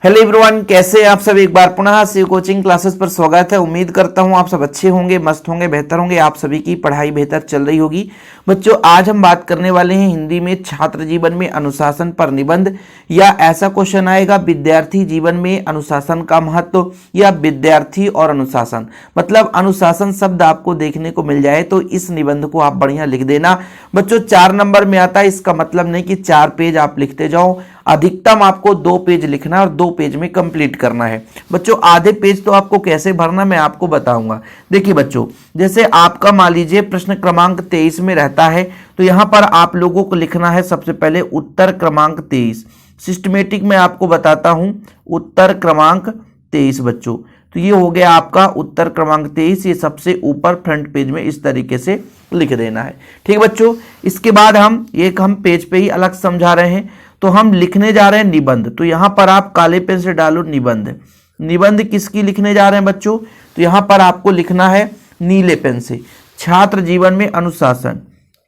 Hello everyone, कैसे हैं आप सब। एक बार पुनः शिव कोचिंग क्लासेस पर स्वागत है। उम्मीद करता हूं आप सब अच्छे होंगे, मस्त होंगे, बेहतर होंगे। आप सभी की पढ़ाई बेहतर चल रही होगी। बच्चों, आज हम बात करने वाले हैं हिंदी में छात्र जीवन में अनुशासन पर निबंध, या ऐसा क्वेश्चन आएगा विद्यार्थी जीवन में अनुशासन का महत्व, या विद्यार्थी और अनुशासन। मतलब अनुशासन शब्द आपको देखने को मिल जाए तो इस निबंध को आप बढ़िया लिख देना। बच्चों 4 नंबर में आता है, इसका मतलब नहीं कि 4 पेज आप लिखते जाओ। अधिकतम आपको 2 पेज लिखना और 2 पेज में कंप्लीट करना है। बच्चों आधे पेज तो आपको कैसे भरना मैं आपको बताऊंगा। देखिए बच्चों, जैसे आपका मान लीजिए प्रश्न क्रमांक 23 में रहता है, तो यहां पर आप लोगों को लिखना है सबसे पहले उत्तर क्रमांक 23। सिस्टमेटिक में आपको बताता हूं, उत्तर क्रमांक 23 बच्चों। तो ये हो गया आपका उत्तर क्रमांक 23। ये सबसे ऊपर फ्रंट पेज में इस तरीके से लिख देना है। ठीक बच्चों, इसके बाद हम पेज पे ही अलग समझा रहे हैं, तो हम लिखने जा रहे हैं निबंध। तो यहां पर आप काले पेन से डालो निबंध। निबंध किसकी लिखने जा रहे हैं बच्चों? तो यहां पर आपको लिखना है नीले पेन से छात्र जीवन में अनुशासन।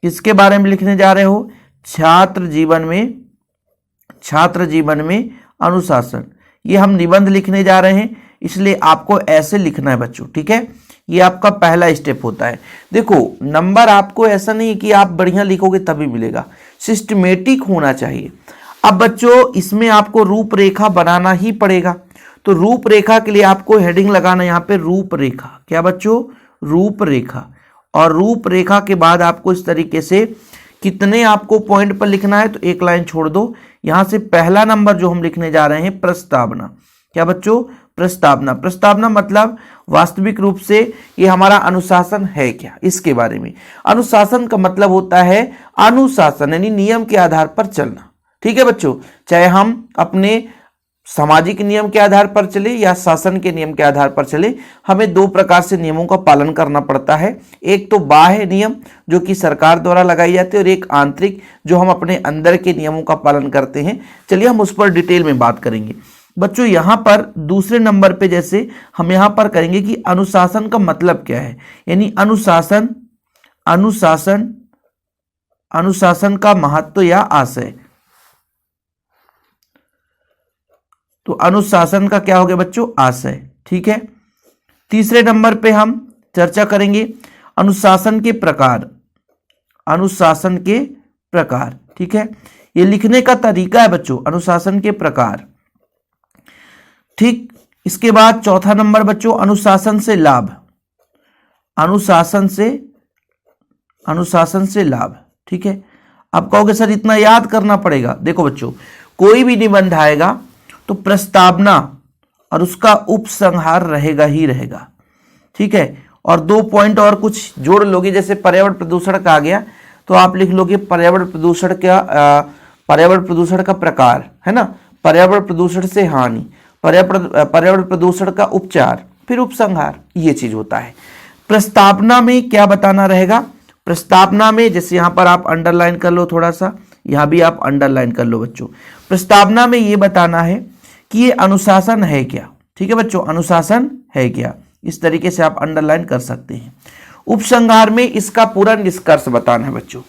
किसके बारे में लिखने जा रहे हो? छात्र जीवन में अनुशासन। ये हम निबंध लिखने जा रहे हैं, इसलिए आपको ऐसे लिखना है बच्चों। ठीक है, ये आपका पहला स्टेप होता है। देखो नंबर आपको ऐसा नहीं कि आप बढ़िया लिखोगे तभी मिलेगा, सिस्टमेटिक होना चाहिए। अब बच्चों इसमें आपको रूपरेखा बनाना ही पड़ेगा। तो रूपरेखा के लिए आपको हेडिंग लगाना यहाँ पे रूपरेखा। क्या बच्चों? रूपरेखा। और रूपरेखा के बाद आपको इस तरीके से कितने आपको पॉइंट पर लिखना है, तो एक लाइन छोड़ दो। यहां से पहला नंबर जो हम लिखने जा रहे हैं प्रस्तावना। क्या बच्चों? प्रस्तावना। प्रस्तावना मतलब वास्तविक रूप से ये हमारा अनुशासन है क्या, इसके बारे में। अनुशासन का मतलब होता है अनुशासन, यानी नियम के आधार पर चलना। ठीक है बच्चों, चाहे हम अपने सामाजिक नियम के आधार पर चले या शासन के नियम के आधार पर चले, हमें 2 प्रकार से नियमों का पालन करना पड़ता है। एक तो बाह्य नियम जो कि सरकार द्वारा लगाई जाती है, और एक आंतरिक जो हम अपने अंदर के नियमों का पालन करते हैं। चलिए हम उस पर डिटेल में बात करेंगे। बच्चों यहां पर दूसरे नंबर पे जैसे हम यहां पर करेंगे कि अनुशासन का मतलब क्या है, यानी अनुशासन का महत्व या आशय। तो अनुशासन का क्या हो गया बच्चों? आशय। ठीक है, तीसरे नंबर पे हम चर्चा करेंगे अनुशासन के प्रकार। अनुशासन के प्रकार, ठीक है, ये लिखने का तरीका है बच्चों, अनुशासन के प्रकार। ठीक, इसके बाद चौथा नंबर बच्चों अनुशासन से लाभ। अनुशासन से लाभ। ठीक है, आप कहोगे सर इतना याद करना पड़ेगा। देखो बच्चों, कोई भी निबंध आएगा तो प्रस्तावना और उसका उपसंहार रहेगा ही रहेगा। ठीक है, और 2 पॉइंट और कुछ जोड़ लोगे, जैसे पर्यावरण प्रदूषण का आ गया तो आप लिख लोगे पर्यावरण प्रदूषण का प्रकार, है ना, पर्यावरण प्रदूषण से हानि, पर्यावरण प्रदूषण का उपचार, फिर उपसंहार। ये चीज होता है। प्रस्तावना में क्या बताना रहेगा? प्रस्तावना में जैसे यहां पर आप अंडरलाइन कर लो, थोड़ा सा यहां भी आप अंडरलाइन कर लो बच्चों। प्रस्तावना में ये बताना है कि ये अनुशासन है क्या। ठीक है बच्चों, अनुशासन है क्या, इस तरीके से आप अंडरलाइन कर सकते हैं। उपसंहार में इसका पूरा निष्कर्ष बताना है बच्चों।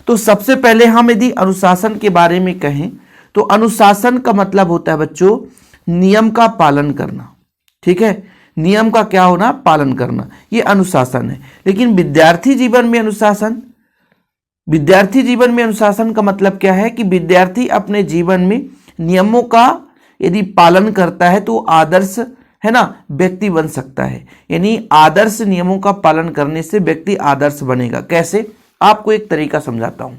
तो सबसे पहले हम यदि अनुशासन के बारे में कहें तो अनुशासन का मतलब होता है बच्चों नियम का पालन करना। ठीक है, नियम का क्या होना? पालन करना, ये अनुशासन है। लेकिन विद्यार्थी जीवन में अनुशासन का मतलब क्या है कि विद्यार्थी अपने जीवन में नियमों का यदि पालन करता है तो आदर्श, है ना, व्यक्ति बन सकता है। यानी आदर्श नियमों का पालन करने से व्यक्ति आदर्श बनेगा। कैसे? आपको एक तरीका समझाता हूं।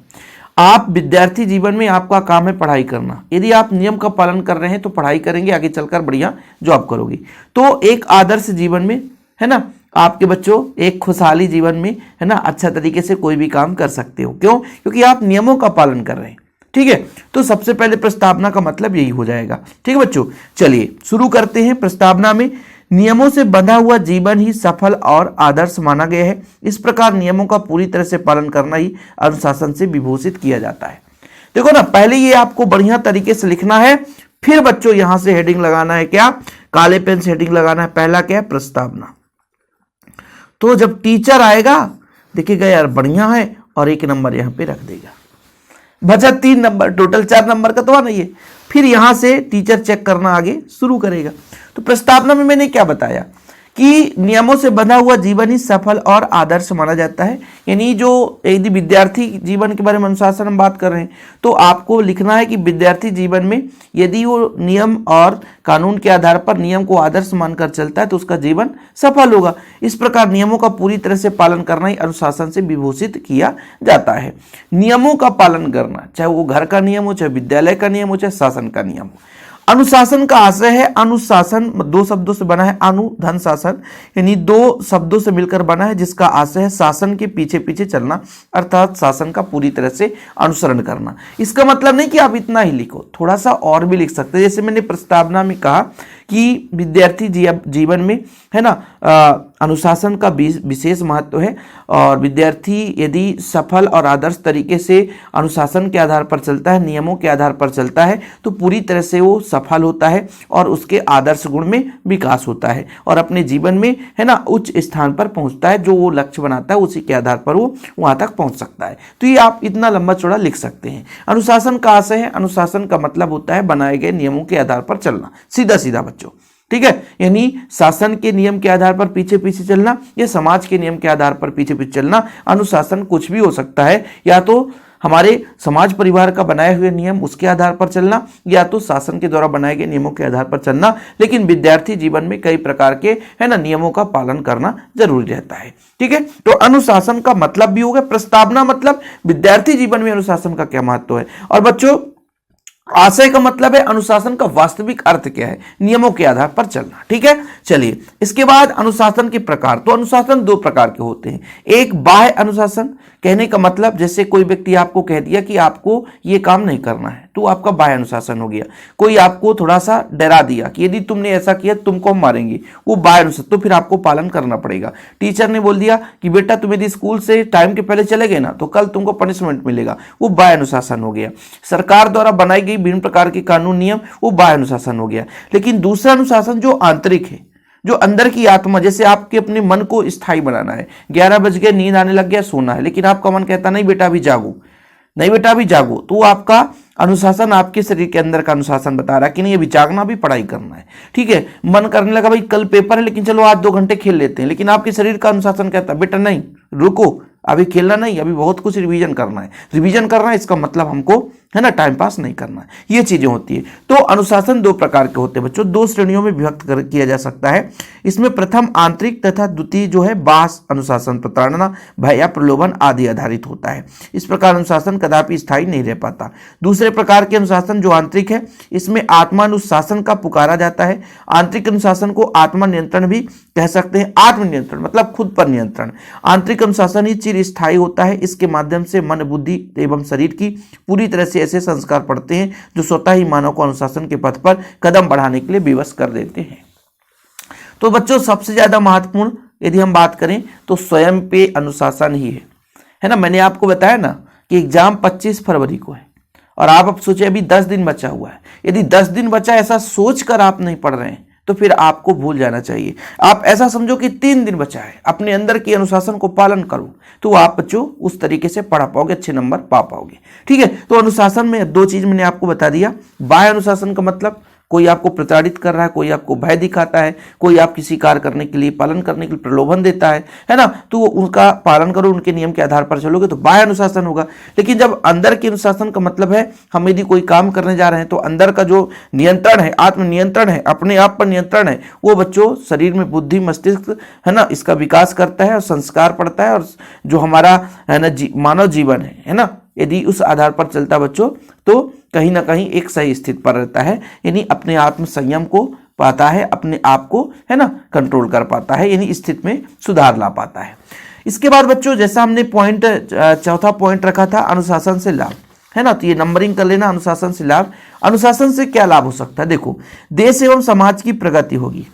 आप विद्यार्थी जीवन में आपका काम है पढ़ाई करना। यदि आप नियम का पालन कर रहे हैं तो पढ़ाई करेंगे, आगे चलकर बढ़िया जॉब करोगे। तो एक आदर्श जीवन में, है ना, आपके बच्चों एक खुशहाली जीवन में, है ना, अच्छा तरीके से कोई भी काम कर सकते हो। क्यों? क्योंकि आप नियमों का पालन कर रहे हैं। ठीक है, तो सबसे पहले प्रस्तावना का मतलब यही हो जाएगा। ठीक है बच्चों, चलिए शुरू करते हैं। प्रस्तावना में नियमों से बंधा हुआ जीवन ही सफल और आदर्श माना गया है। इस प्रकार नियमों का पूरी तरह से पालन करना ही अनुशासन से विभूषित किया जाता है। देखो ना, पहले ये आपको बढ़िया तरीके से लिखना है, फिर बच्चों यहां से हेडिंग लगाना है। क्या? काले पेन से हेडिंग लगाना है। पहला क्या है? प्रस्तावना। तो जब टीचर आएगा देखेगा यार बढ़िया है, और 1 नंबर यहां पे रख देगा। बचा 3 नंबर, टोटल 4 नंबर का तो आना ही है। फिर यहां से टीचर चेक करना आगे शुरू करेगा। तो प्रस्तावना में मैंने क्या बताया कि नियमों से बंधा हुआ जीवन ही सफल और आदर्श माना जाता है। यानी जो यदि विद्यार्थी जीवन के बारे में अनुशासन हम बात कर रहे हैं तो आपको लिखना है कि विद्यार्थी जीवन में यदि वो नियम और कानून के आधार पर नियम को आदर्श मानकर चलता है तो उसका जीवन सफल होगा। इस प्रकार नियमों का पूरी तरह से पालन करना ही अनुशासन से विभूषित किया जाता है। नियमों का पालन करना, चाहे वो घर का नियम हो, चाहे विद्यालय का नियम हो, चाहे शासन का नियम हो। अनुशासन का आशय है, अनुशासन 2 शब्दों से बना है, अनु धन शासन, यानी 2 शब्दों से मिलकर बना है जिसका आशय है शासन के पीछे पीछे चलना, अर्थात शासन का पूरी तरह से अनुसरण करना। इसका मतलब नहीं कि आप इतना ही लिखो, थोड़ा सा और भी लिख सकते हैं। जैसे मैंने प्रस्तावना में कहा कि विद्यार्थी जीवन में है ना अनुशासन का विशेष महत्व है और विद्यार्थी यदि सफल और आदर्श तरीके से अनुशासन के आधार पर चलता है, नियमों के आधार पर चलता है तो पूरी तरह से वो सफल होता है और उसके आदर्श गुण में विकास होता है और अपने जीवन में है ना उच्च स्थान पर पहुंचता है। जो वो लक्ष्य बनाता है उसी के आधार पर वो वहां तक पहुंच सकता है। तो ये आप इतना लंबा चौड़ा लिख सकते हैं। अनुशासन का आशय है, अनुशासन का मतलब होता है बनाए गए नियमों के आधार पर चलना, सीधा सीधा बच्चों, ठीक है। यानी शासन के नियम के आधार पर पीछे पीछे चलना या समाज के नियम के आधार पर पीछे पीछे चलना। अनुशासन कुछ भी हो सकता है, या तो हमारे समाज परिवार का बनाए हुए नियम उसके आधार पर चलना या तो शासन के द्वारा बनाए गए नियमों के आधार पर चलना। लेकिन विद्यार्थी जीवन में कई प्रकार के है ना नियमों का पालन करना जरूरी रहता है, ठीक है। तो अनुशासन का मतलब भी होगा, प्रस्तावना मतलब विद्यार्थी जीवन में अनुशासन का क्या महत्व है। और बच्चों आशय का मतलब है अनुशासन का वास्तविक अर्थ क्या है, नियमों के आधार पर चलना, ठीक है। चलिए इसके बाद अनुशासन के प्रकार। तो अनुशासन 2 प्रकार के होते हैं। एक बाह्य अनुशासन, कहने का मतलब जैसे कोई व्यक्ति आपको कह दिया कि आपको ये काम नहीं करना है तो आपका बाह्य अनुशासन हो गया। कोई आपको थोड़ा सा डरा दिया कि यदि तुमने ऐसा किया तुमको हम मारेंगे, वो बाह्य अनुशासन, तो फिर आपको पालन करना पड़ेगा। टीचर ने बोल दिया कि बेटा तुम यदि स्कूल से टाइम के पहले चले गए ना तो कल तुमको पनिशमेंट मिलेगा, वो बाह्य अनुशासन हो गया। सरकार द्वारा बनाई गई विभिन्न प्रकार के कानून नियम, वो बाह्य अनुशासन हो गया। लेकिन दूसरा अनुशासन जो आंतरिक है, जो अंदर की आत्मा, जैसे आपके अपने मन को स्थायी बनाना है, 11 बज गए नींद आने लग गया सोना है, लेकिन आपका मन कहता नहीं बेटा अभी जागो, नहीं बेटा अभी जागो, तो आपका अनुशासन आपके शरीर के अंदर का अनुशासन बता रहा है कि नहीं अभी जागना भी पढ़ाई करना है, ठीक है। मन करने लगा भाई कल पेपर है लेकिन चलो आज 2 घंटे खेल लेते हैं, लेकिन आपके शरीर का अनुशासन कहता है बेटा नहीं रुको अभी खेलना नहीं, अभी बहुत कुछ रिवीजन करना है। रिवीजन करना है इसका मतलब हमको है ना टाइम पास नहीं करना है, ये चीजें होती है। तो अनुशासन 2 प्रकार के होते हैं बच्चों, 2 श्रेणियों में विभक्त किया जा सकता है। इसमें प्रथम आंतरिक तथा द्वितीय जो है बाह्य अनुशासन, प्रताड़ना, भय या प्रलोभन आदि आधारित होता है। इस प्रकार अनुशासन कदापि स्थायी नहीं रह पाता। दूसरे प्रकार के अनुशासन जो आंतरिक है, इसमें आत्मानुशासन का पुकारा जाता है। आंतरिक अनुशासन को आत्मा नियंत्रण भी कह सकते हैं। आत्मनियंत्रण मतलब खुद पर नियंत्रण। आंतरिक अनुशासन ही चिर स्थायी होता है। इसके माध्यम से मन, बुद्धि एवं शरीर की पूरी तरह से ऐसे संस्कार पड़ते हैं जो स्वतः ही मानव को अनुशासन के पथ पर कदम बढ़ाने के लिए विवश कर देते हैं। तो बच्चों सबसे ज्यादा महत्वपूर्ण यदि हम बात करें तो स्वयं पे अनुशासन ही है ना। मैंने आपको बताया ना कि एग्जाम 25 फरवरी को है और आप अब सोचे अभी 10 दिन बचा हुआ है। यदि 10 दिन बचा ऐसा सोचकर आप नहीं पढ़ रहे हैं तो फिर आपको भूल जाना चाहिए। आप ऐसा समझो कि 3 दिन बचा है, अपने अंदर की अनुशासन को पालन करो तो आप बच्चों उस तरीके से पढ़ा पाओगे, अच्छे नंबर पा पाओगे, ठीक है। तो अनुशासन में 2 चीज मैंने आपको बता दिया। बाह्य अनुशासन का मतलब कोई आपको प्रताड़ित कर रहा है, कोई आपको भय दिखाता है, कोई आप किसी कार्य करने के लिए, पालन करने के लिए प्रलोभन देता है ना, तो उनका पालन करो, उनके नियम के आधार पर चलोगे तो बाह्य अनुशासन होगा। लेकिन जब अंदर के अनुशासन का मतलब है हम यदि कोई काम करने जा रहे हैं तो अंदर का जो नियंत्रण है, आत्मनियंत्रण है, अपने आप पर नियंत्रण है, वो बच्चों शरीर में बुद्धि, मस्तिष्क है ना इसका विकास करता है और संस्कार पड़ता है। और जो हमारा है ना मानव जीवन है ना, यदि उस आधार पर चलता बच्चों तो कहीं ना कहीं एक सही स्थिति पर रहता है, यानी अपने आत्म संयम को पाता है, अपने आप को है ना कंट्रोल कर पाता है, यानी स्थिति में सुधार ला पाता है। इसके बाद बच्चों जैसा हमने पॉइंट 4था पॉइंट रखा था अनुशासन से लाभ, है ना, तो ये नंबरिंग कर लेना। अनुशासन से लाभ, अनुशासन से क्या लाभ हो सकता है। देखो देश एवं समाज की प्रगति होगी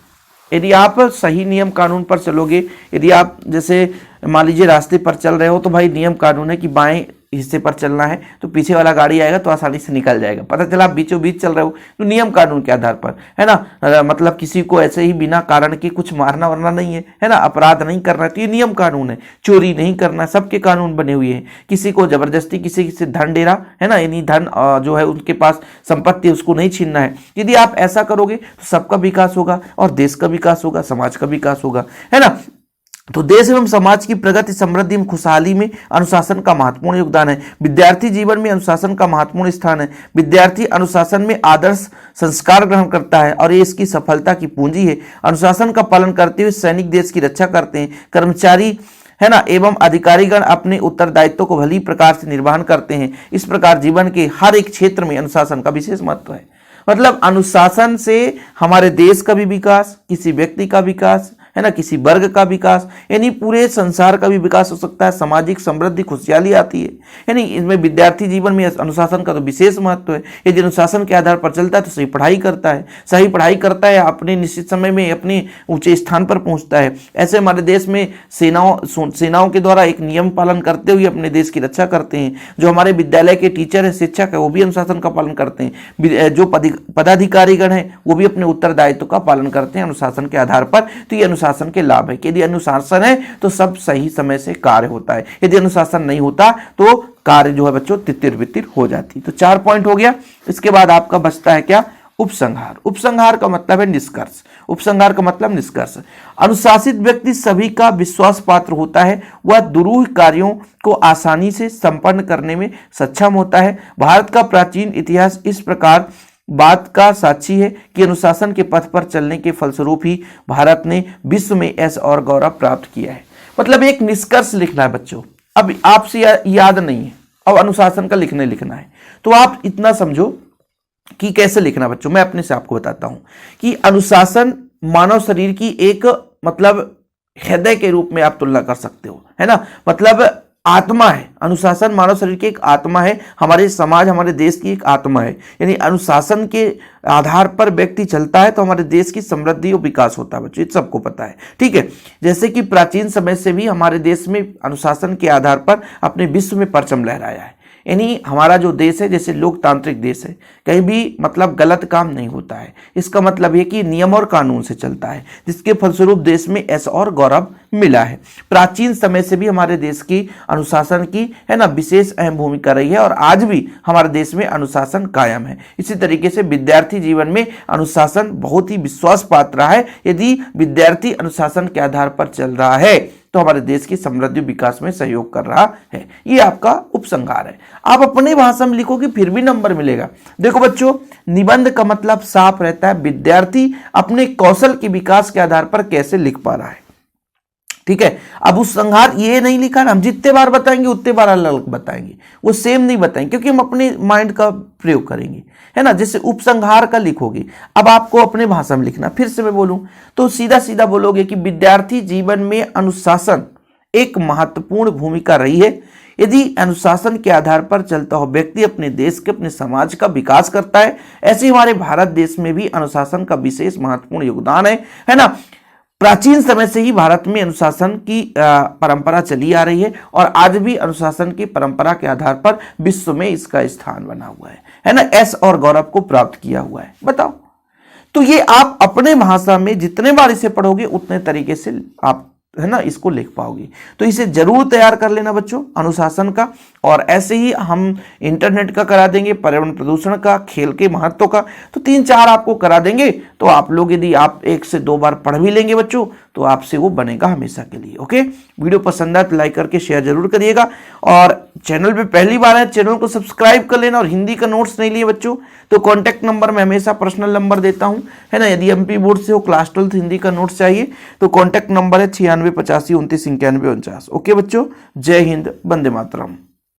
यदि आप सही नियम कानून पर चलोगे। यदि आप जैसे मान लीजिए रास्ते पर चल रहे हो तो भाई नियम कानून है कि बाएं हिस्से पर चलना है तो पीछे वाला गाड़ी आएगा तो आसानी से निकल जाएगा। पता चला आप बीचों बीच चल रहे हो तो नियम कानून के आधार पर, है ना, मतलब किसी को ऐसे ही बिना कारण के कुछ मारना वरना नहीं है ना, अपराध नहीं करना है तो ये नियम कानून है। चोरी नहीं करना, सबके कानून बने हुए हैं। किसी को जबरदस्ती किसी से धन दे रहा है ना, यानी धन जो है उनके पास संपत्ति उसको नहीं छीनना है। यदि आप ऐसा करोगे तो सबका विकास होगा और देश का विकास होगा, समाज का विकास होगा, है ना। तो देश एवं समाज की प्रगति, समृद्धि एवं खुशहाली में अनुशासन का महत्वपूर्ण योगदान है। विद्यार्थी जीवन में अनुशासन का महत्वपूर्ण स्थान है। विद्यार्थी अनुशासन में आदर्श संस्कार ग्रहण करता है और ये इसकी सफलता की पूंजी है। अनुशासन का पालन करते हुए सैनिक देश की रक्षा करते हैं। कर्मचारी, है ना, एवं अधिकारीगण अपने उत्तरदायित्व को भली प्रकार से निर्वहन करते हैं। इस प्रकार जीवन के हर एक क्षेत्र में अनुशासन का विशेष महत्व है। मतलब अनुशासन से हमारे देश का भी विकास, किसी व्यक्ति का विकास, है ना, किसी वर्ग का विकास, यानी पूरे संसार का भी विकास हो सकता है। सामाजिक समृद्धि, खुशहाली आती है। यानी इसमें विद्यार्थी जीवन में अनुशासन का तो विशेष महत्व है। यदि अनुशासन के आधार पर चलता है तो सही पढ़ाई करता है, सही पढ़ाई करता है, अपने निश्चित समय में अपने ऊंचे स्थान पर पहुंचता है। ऐसे हमारे देश में सेनाओं के द्वारा एक नियम पालन करते हुए अपने देश की रक्षा करते हैं। जो हमारे विद्यालय के टीचर है, शिक्षक है, वो भी अनुशासन का पालन करते हैं। जो पदाधिकारीगण है वो भी अपने उत्तरदायित्व का पालन करते हैं अनुशासन के आधार पर। तो ये अनुशासन के लाभ है कि यदि अनुशासन है तो सब सही समय से कार्य होता है। यदि अनुशासन नहीं होता तो कार्य जो है बच्चों तितिर बितिर हो जाती। तो 4 पॉइंट हो गया। इसके बाद आपका बचता है क्या? उपसंहार। उपसंहार का मतलब है निष्कर्ष। उपसंहार का मतलब निष्कर्ष। अनुशासित व्यक्ति सभी का विश्वास पात्र होता है। वह दुरूह कार्यों को आसानी से संपन्न करने में सक्षम होता है। भारत का प्राचीन इतिहास इस प्रकार बात का साक्षी है कि अनुशासन के पथ पर चलने के फलस्वरूप ही भारत ने विश्व में यश और गौरव प्राप्त किया है। मतलब एक निष्कर्ष लिखना है बच्चों। अब आपसे याद नहीं है, अब अनुशासन का लिखना है। तो आप इतना समझो कि कैसे लिखना बच्चों। मैं अपने से आपको बताता हूं कि अनुशासन मानव शरीर की एक मतलब हृदय के रूप में आप तुलना कर सकते हो, है ना। मतलब आत्मा है। अनुशासन मानव शरीर की एक आत्मा है। हमारे समाज, हमारे देश की एक आत्मा है। यानी अनुशासन के आधार पर व्यक्ति चलता है तो हमारे देश की समृद्धि और विकास होता है बच्चों, ये सबको पता है, ठीक है। जैसे कि प्राचीन समय से भी हमारे देश में अनुशासन के आधार पर अपने विश्व में परचम लहराया है। यानी हमारा जो देश है जैसे लोकतांत्रिक देश है, कहीं भी मतलब गलत काम नहीं होता है। इसका मतलब यह कि नियम और कानून से चलता है, जिसके फलस्वरूप देश में यश और गौरव मिला है। प्राचीन समय से भी हमारे देश की अनुशासन की, है ना, विशेष अहम भूमिका रही है और आज भी हमारे देश में अनुशासन कायम है। इसी तरीके से विद्यार्थी जीवन में अनुशासन बहुत ही विश्वास पात्र रहा है। यदि विद्यार्थी अनुशासन के आधार पर चल रहा है तो हमारे देश की समृद्धि विकास में सहयोग कर रहा है। ये आपका उपसंहार है। आप अपने भाषा में लिखोगे फिर भी नंबर मिलेगा। देखो बच्चों, निबंध का मतलब साफ रहता है विद्यार्थी अपने कौशल के विकास के आधार पर कैसे लिख पा रहा है, ठीक है। अब उपसंहार ये नहीं लिखा ना, हम जितने बार बताएंगे उतने बार अलग बताएंगे, वो सेम नहीं बताएंगे क्योंकि हम अपने माइंड का प्रयोग करेंगे, है ना। जैसे उपसंहार का लिखोगे, अब आपको अपने भाषा में लिखना। फिर से मैं बोलूं तो सीधा सीधा बोलोगे कि विद्यार्थी जीवन में अनुशासन एक महत्वपूर्ण भूमिका रही है। यदि अनुशासन के आधार पर चलता हो व्यक्ति अपने देश के, अपने समाज का विकास करता है। ऐसे हमारे भारत देश में भी अनुशासन का विशेष महत्वपूर्ण योगदान है ना। प्राचीन समय से ही भारत में अनुशासन की परंपरा चली आ रही है और आज भी अनुशासन की परंपरा के आधार पर विश्व में इसका स्थान बना हुआ है ना, यश और गौरव को प्राप्त किया हुआ है। बताओ, तो ये आप अपने भाषा में जितने बार इसे पढ़ोगे उतने तरीके से आप, है ना, इसको लिख पाओगे। तो इसे जरूर तैयार कर लेना बच्चों अनुशासन का। और ऐसे ही हम इंटरनेट का करा देंगे, पर्यावरण प्रदूषण का, खेल के महत्व का, तो 3-4 आपको करा देंगे। तो आप लोग यदि आप 1 से 2 बार पढ़ भी लेंगे बच्चों तो आपसे वो बनेगा हमेशा के लिए। ओके, वीडियो पसंद आए तो लाइक करके शेयर जरूर करिएगा और चैनल पे पहली बार है चैनल को सब्सक्राइब कर लेना। और हिंदी का नोट्स नहीं लिए बच्चों तो कॉन्टैक्ट नंबर मैं हमेशा पर्सनल नंबर देता हूं, है ना। यदि एमपी बोर्ड से हो, क्लास 12 हिंदी का नोट्स चाहिए तो कॉन्टैक्ट नंबर है 96 85 29 91 49। ओके बच्चों, जय हिंद, वंदे मातरम।